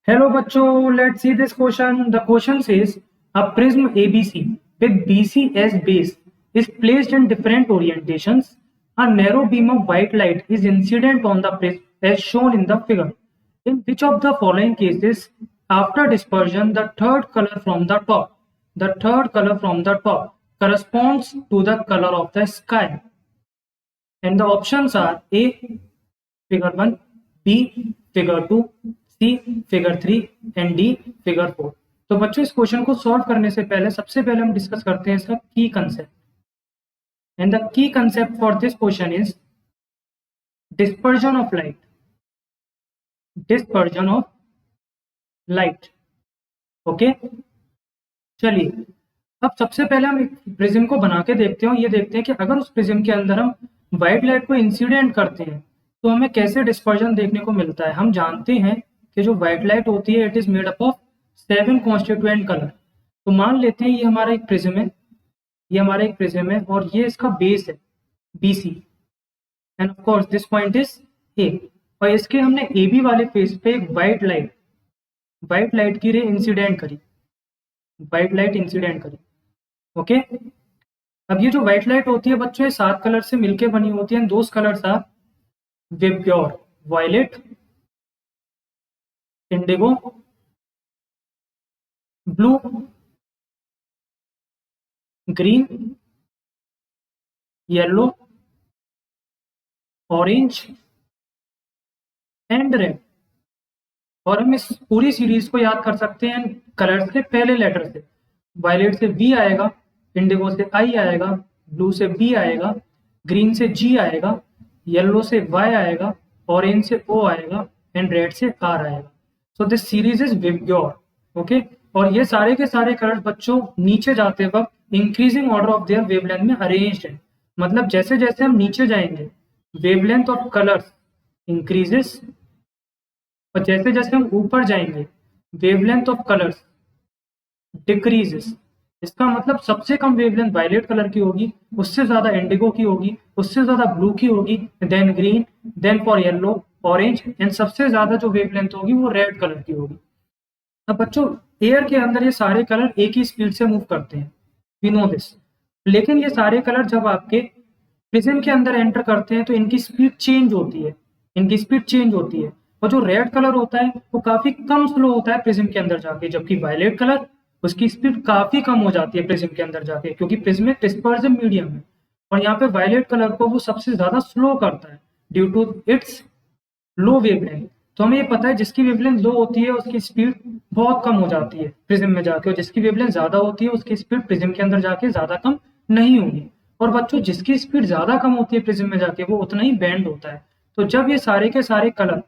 Hello bachcho, let's see this question. The question says a prism ABC with BC as base is placed in different orientations. A narrow beam of white light is incident on the prism as shown in the figure. In which of the following cases, after dispersion, the third color from the top corresponds to the color of the sky? And the options are A. Figure 1, B. Figure 2, C. Figure 3 and D. Figure 4. तो बच्चों इस question को solve करने से पहले सबसे पहले हम डिस्कस करते हैं इसका की concept. And the key concept for this question is dispersion of light. Dispersion of light. Okay, चलिए अब सबसे पहले हम एक प्रिज्म को बना के देखते हैं. ये देखते हैं कि अगर उस प्रिज्म के अंदर हम व्हाइट लाइट को इंसिडेंट करते हैं तो हमें कैसे डिस्पर्जन देखने को मिलता है. हम जानते हैं कि जो व्हाइट लाइट होती है it is made up of 7 constituent colour. तो मान लेते हैं ये हमारा एक प्रिज्म है, ये हमारा एक प्रिज्म है और ये इसका बेस है BC end of course this point is A. और इसके हमने AB वाले फेस पे एक व्हाइट लाइट की रे इंसिडेंट करी, व्हाइट लाइट इंसिडेंट करी. ओके, अब ये जो व्हाइट लाइट होती है बच्चों ये 7 कलर से मिलके बनी होती है. Those colours are VIBGYOR, violet, indigo, blue, green, yellow, orange and red. और हम इस पूरी सीरीज को याद कर सकते हैं कलर से पहले लेटर से. वायलेट से V आएगा, इंडिगो से I आएगा, ब्लू से B आएगा, ग्रीन से G आएगा, येलो से Y आएगा, ऑरेंज से O आएगा एंड रेड से R आएगा. So this series is VIBGYOR. Okay, और ये सारे के सारे कलर्स बच्चों नीचे जाते वक्त increasing order of their wavelength में अरेंज्ड है. मतलब जैसे जैसे हम नीचे जाएंगे वेवलेंथ ऑफ कलर्स इंक्रीजेस और जैसे जैसे हम ऊपर जाएंगे वेवलेंथ ऑफ कलर्स डिक्रीजेस. इसका मतलब सबसे कम वेवलेंथ वायलेट कलर की होगी, उससे ज्यादा इंडिगो की होगी, उससे ज्यादा ब्लू की होगी, then green, then for yellow, orange and सबसे ज्यादा जो वेवलेंथ होगी वो रेड कलर की होगी. अब बच्चों एयर के अंदर ये सारे कलर एक ही स्पीड से मूव करते हैं, वी नो दिस. लेकिन ये सारे कलर जब आपके प्रिज्म के अंदर एंटर करते हैं तो इनकी स्पीड चेंज होती है, इनकी स्पीड चेंज होती है. और जो रेड कलर होता है वो काफी कम स्लो होता है प्रिज्म के अंदर जाके, जबकि वायलेट कलर उसकी स्पीड काफी कम हो जाती है प्रिज्म के अंदर जाके, क्योंकि प्रिज्म एक डिस्पर्जन मीडियम है. और यहाँ पे वायलेट कलर को वो सबसे ज्यादा स्लो करता है due to its low wavelength. तो हमें ये पता है जिसकी वेवलेंथ लो होती है उसकी स्पीड बहुत कम हो जाती है प्रिज्म में जाके, और जिसकी वेवलेंथ ज्यादा होती है उसकी स्पीड प्रिज्म के अंदर जाके ज्यादा कम नहीं होगी. और बच्चों जिसकी स्पीड ज्यादा कम होती है प्रिज्म में जाके वो उतना ही बैंड होता है. तो जब ये सारे के सारे कलर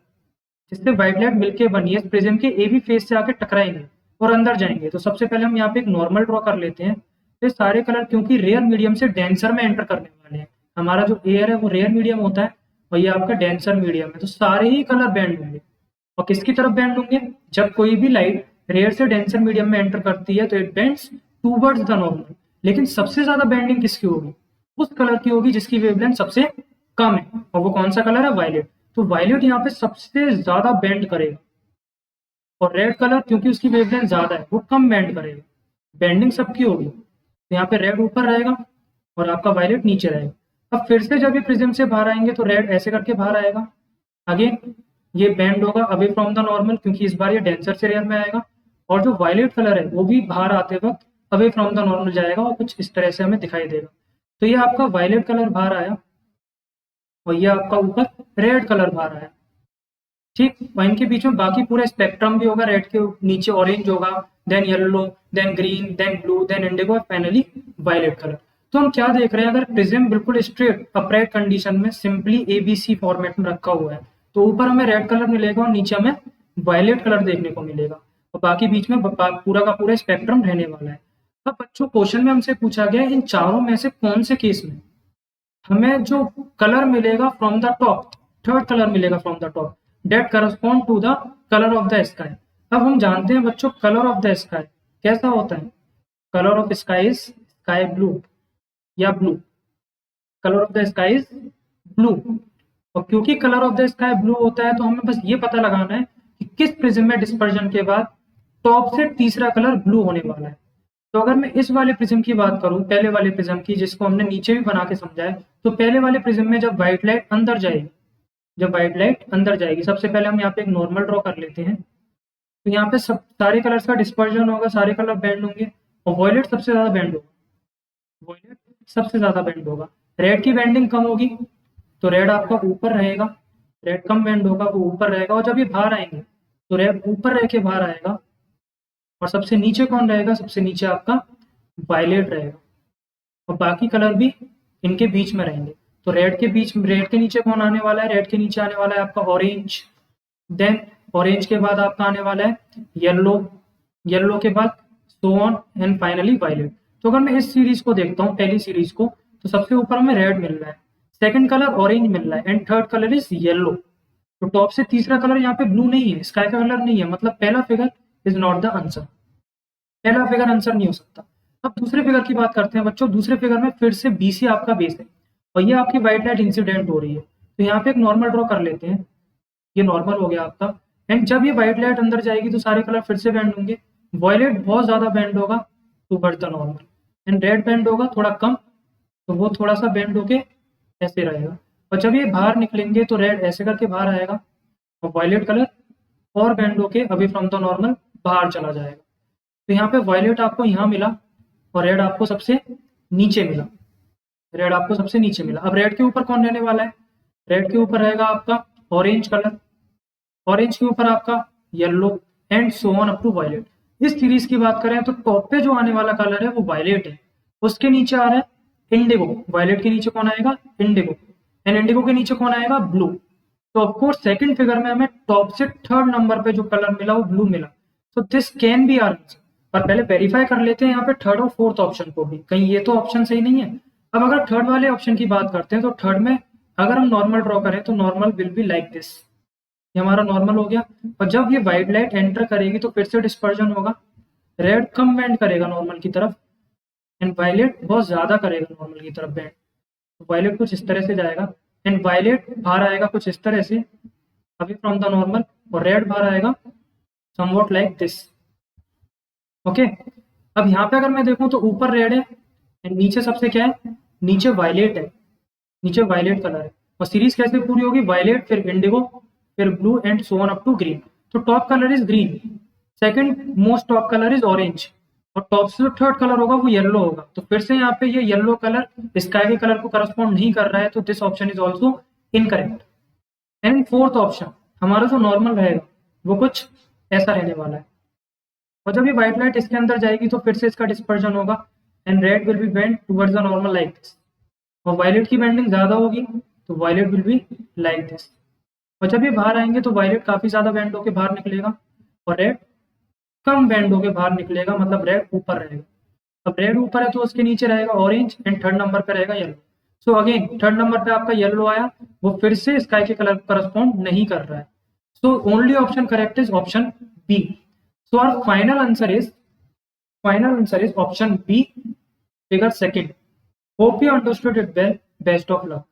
जिससे व्हाइट लाइट मिलके बनी है प्रिज्म के AB फेस से आके टकराएंगे और अंदर जाएंगे. तो सबसे पहले हम यहाँ पे एक नॉर्मल ड्रॉ कर लेते हैं. तो सारे कलर क्योंकि रेयर मीडियम से डेंसर में एंटर करने वाले हैं, हमारा जो एयर है वो रेयर मीडियम होता है और ये आपका डेंसर मीडियम है, तो सारे ही कलर बैंड होंगे. और किसकी तरफ बैंड होंगे? जब कोई भी लाइट रेयर से डेंसर मीडियम में एंटर करती है तो it bends towards the normal. लेकिन सबसे ज्यादा बैंडिंग किसकी होगी? उस कलर की होगी जिसकी वेवलेंथ सबसे कम है, और वो कौन सा कलर है? वायलेट. तो वायलेट यहाँ पे सबसे ज्यादा बैंड करेगा और रेड कलर क्योंकि उसकी वेवलेंथ ज्यादा है वो कम बैंड करेगा. बैंडिंग सबकी होगी, तो यहाँ पे रेड ऊपर रहेगा और आपका वायलेट नीचे रहेगा. अब फिर से जब ये प्रिज्म से बाहर आएंगे तो रेड ऐसे करके बाहर आएगा, अगेन ये बैंड होगा अवे फ्रॉम द नॉर्मल क्योंकि इस बार ये डेंसर से रेयर में आएगा. और जो वायलेट कलर है वो भी बाहर आते वक्त अवे फ्रॉम द नॉर्मल जाएगा और कुछ इस तरह से हमें दिखाई देगा. तो ये आपका वायलेट कलर बाहर आया और ये आपका ऊपर रेड कलर बाहर आया. ठीक, और इनके बीच में बाकी पूरा स्पेक्ट्रम भी होगा. रेड के नीचे ऑरेंज होगा, then yellow, then green, then blue, then indigo, finally violet colour. तो हम क्या देख रहे हैं, अगर प्रिज्म बिल्कुल स्ट्रेट अपराइट कंडीशन में सिंपली ABC फॉर्मेट में रखा हुआ है तो ऊपर हमें रेड कलर मिलेगा और नीचे हमें वायलेट कलर देखने को मिलेगा और बाकी बीच में पूरा का पूरा स्पेक्ट्रम रहने वाला है. अब बच्चों क्वेश्चन में हमसे पूछा गया इन चारों में से कौन से केस में हमें जो कलर मिलेगा from the top, third colour मिलेगा from the top that correspond to the colour of the sky. अब हम जानते हैं बच्चों कलर ऑफ द स्काई कैसा होता है. Colour of sky is sky blue या blue. Colour of the sky is blue. और क्योंकि colour of the sky blue होता है तो हमें बस ये पता लगाना है कि किस प्रिज्म में डिस्पर्जन के बाद टॉप से तीसरा कलर ब्लू होने वाला है। तो अगर मैं इस वाले प्रिज्म की बात करूं, पहले वाले प्रिज्म की, जिसको हमने नीचे भी बना के समझा है, तो पहले वाले प्रिज्म में जब व्हाइट लाइट अंदर जाएगी, सबसे पहले हम यहाँ पे एक नॉर्मल ड्रॉ कर लेते हैं। तो यहाँ पे सब सारे कलर्स का डिस्पर्जन होगा, सारे कलर बैंड होंगे और वॉयलेट सबसे ज्यादा बैंड होगा। रेड की बैंडिंग कम होगी तो रेड आपका ऊपर रहेगा, रेड कम बैंड होगा वो ऊपर रहेगा, और जब ये बाहर आएंगे तो रेड ऊपर रह के बाहर आएगा। और सबसे नीचे कौन रहेगा? सबसे नीचे आपका वायलेट रहेगा, और बाकी कलर भी इनके बीच में रहेंगे। तो रेड के नीचे कौन आने वाला है? रेड के नीचे आने वाला है आपका ऑरेंज, देन ऑरेंज के बाद आपका आने वाला है येलो, येलो के बाद so on and finally violet. तो अगर मैं इस सीरीज को देखता हूँ, पहली सीरीज को, तो सबसे ऊपर हमें रेड मिल रहा है, सेकंड कलर ऑरेंज मिल रहा है and third colour is yellow. तो टॉप से तीसरा कलर यहाँ पे ब्लू नहीं है, स्काई का कलर नहीं है, मतलब पहला figure is not the answer, पहला फिगर आंसर नहीं हो सकता। अब दूसरे फिगर की बात करते हैं बच्चों। दूसरे फिगर में फिर से BC आपका बेस है और ये आपकी व्हाइट लाइट इंसिडेंट हो रही है। तो यहाँ पे एक नॉर्मल ड्रॉ कर लेते हैं, ये नॉर्मल हो गया आपका। एंड जब ये व्हाइट लाइट अंदर जाएगी तो सारे कलर फिर से बैंड होंगे। वॉयलेट बहुत ज्यादा बैंड होगा towards the normal, and red band होगा थोड़ा कम, तो वो थोड़ा सा बैंड होके ऐसे रहेगा। और जब ये बाहर निकलेंगे तो रेड ऐसे करके बाहर आएगा और वॉयलेट कलर और बैंड होके अभी फ्रॉम द नॉर्मल बाहर चला जाएगा। तो यहाँ पे वॉयलेट आपको यहाँ मिला और रेड आपको सबसे नीचे मिला, अब रेड के ऊपर कौन रहने वाला है? रेड के ऊपर रहेगा आपका ऑरेंज कलर, ऑरेंज के ऊपर आपका yellow and so on up to violet. इस सीरीज की बात करें तो टॉप पे जो आने वाला कलर है वो वायलेट है, उसके नीचे आ रहा है इंडिगो, वायलेट के नीचे कौन आएगा? इंडिगो, एंड इंडिगो के नीचे कौन आएगा? ब्लू। तो ऑफकोर्स सेकंड फिगर में हमें टॉप से थर्ड नंबर पे जो कलर मिला वो ब्लू मिला। तो this can be our answer. पर पहले वेरीफाई कर लेते हैं यहाँ पे थर्ड और फोर्थ ऑप्शन को भी, कहीं ये तो ऑप्शन सही नहीं है। अब अगर थर्ड वाले ऑप्शन की बात करते हैं तो थर्ड में अगर हम नॉर्मल ड्रॉ करें तो normal will be like this, ये हमारा नॉर्मल हो गया। और जब ये व्हाइट लाइट एंटर करेगी तो फिर से डिस्पर्जन होगा, रेड कम बैंड करेगा नॉर्मल की तरफ एंड वायलेट बहुत ज्यादा करेगा नॉर्मल की तरफ बैंड। तो वायलेट कुछ इस तरह से जाएगा एंड वायलेट बाहर आएगा कुछ इस तरह से अभी फ्रॉम द नॉर्मल, और रेड बाहर आएगा समवॉट लाइक दिस। ओके, अब यहाँ पे अगर मैं देखूं तो ऊपर रेड है एंड नीचे सबसे क्या है? नीचे वायलेट है, नीचे वायलेट कलर है। और सीरीज कैसे पूरी होगी? वायलेट, फिर इंडिगो, फिर blue and so on up to green. तो top colour is green, second most top colour is orange, और टॉप से जो थर्ड कलर होगा वो येलो होगा। तो फिर से यहाँ पे ये येलो कलर स्काई के कलर को करस्पॉन्ड नहीं कर रहा है, तो this option is also incorrect. And fourth option हमारा जो नॉर्मल रहेगा वो कुछ ऐसा रहने वाला है, और जब ये व्हाइट लाइट इसके अंदर जाएगी तो फिर से इसका डिस्पर्जन होगा and red will be bend towards the normal like this, और वायलेट की बेंडिंग ज्यादा होगी तो violet will be like this. और जब ये बाहर आएंगे तो वायलेट काफी ज्यादा बेंड होके बाहर निकलेगा और रेड कम बेंड होके बाहर निकलेगा, मतलब रेड ऊपर रहेगा। अब रेड ऊपर है तो उसके नीचे रहेगा ऑरेंज एंड थर्ड नंबर पे रहेगा yellow. So again third number पे आपका येलो आया, वो फिर से स्काई के कलर को करस्पॉन्ड नहीं कर रहा है। So only option correct is option B. So our final answer is option B, figure second. Hope you understood it well. Best of luck.